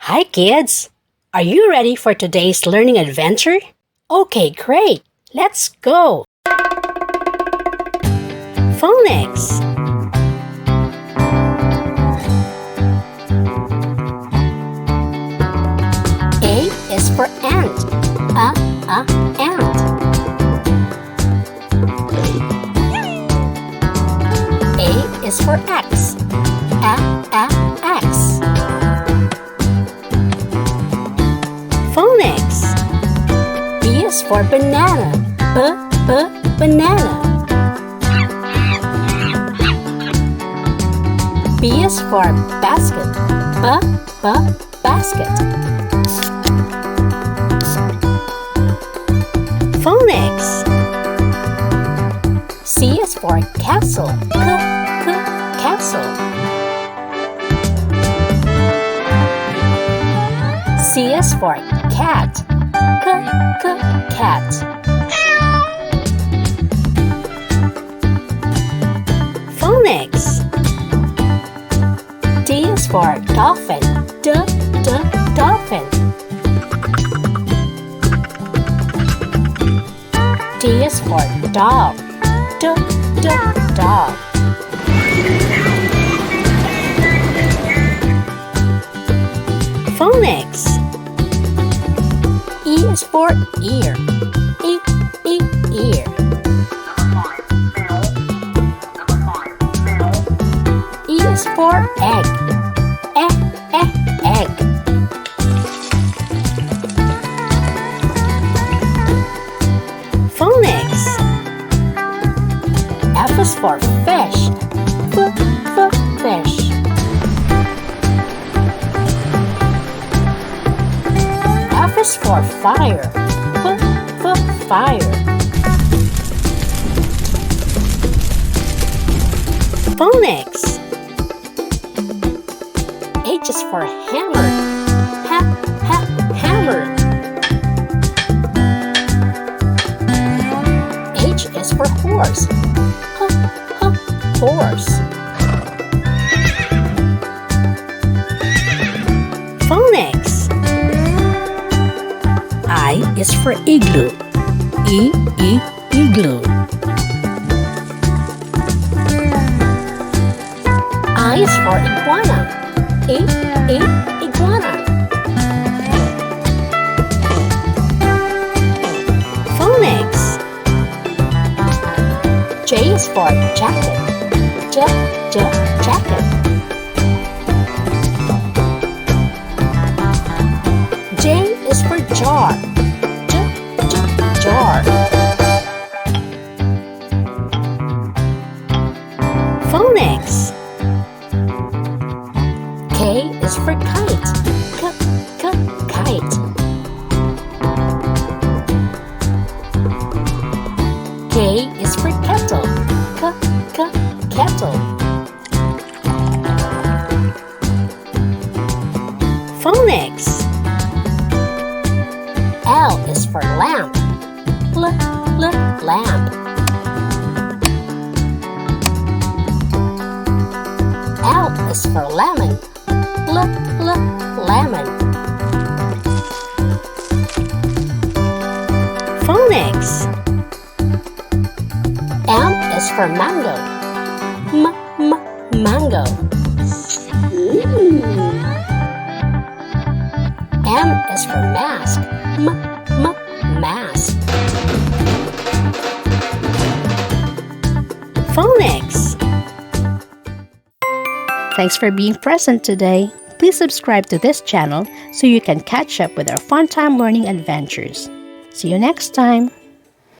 Hi kids! Are you ready for today's learning adventure? Okay, great! Let's go! Phonics. A is for ant. Ant. A is for X. X. Phonics. B is for banana. Banana. B is for basket. Basket. Phonics. C is for castle. Castle. C is for cat. Cat. Phonics. D is for dolphin. Dolphin. D is for dog. Dog. Phonics. E is for ear. Ear. E is for egg. Egg. Phonics. F is for fish. Fish. F is for fire. Fire. Phonics. H is for hammer. Hammer. H is for horse. Horse. Phonics. I is for igloo. Igloo. I is for iguana. Iguana. Phonics. J is for jacket. Jacket. J is for jar. Jar. Phonics. K is for kite. Kite. K is for kettle. Kettle. Phonics. L is for lamp. Lamp. L is for lemon. Lemon. Phonics. M is for mango. Mango. M is for mask. Mask. Phonics. Thanks for being present today. Please subscribe to this channel so you can catch up with our fun time learning adventures. See you next time.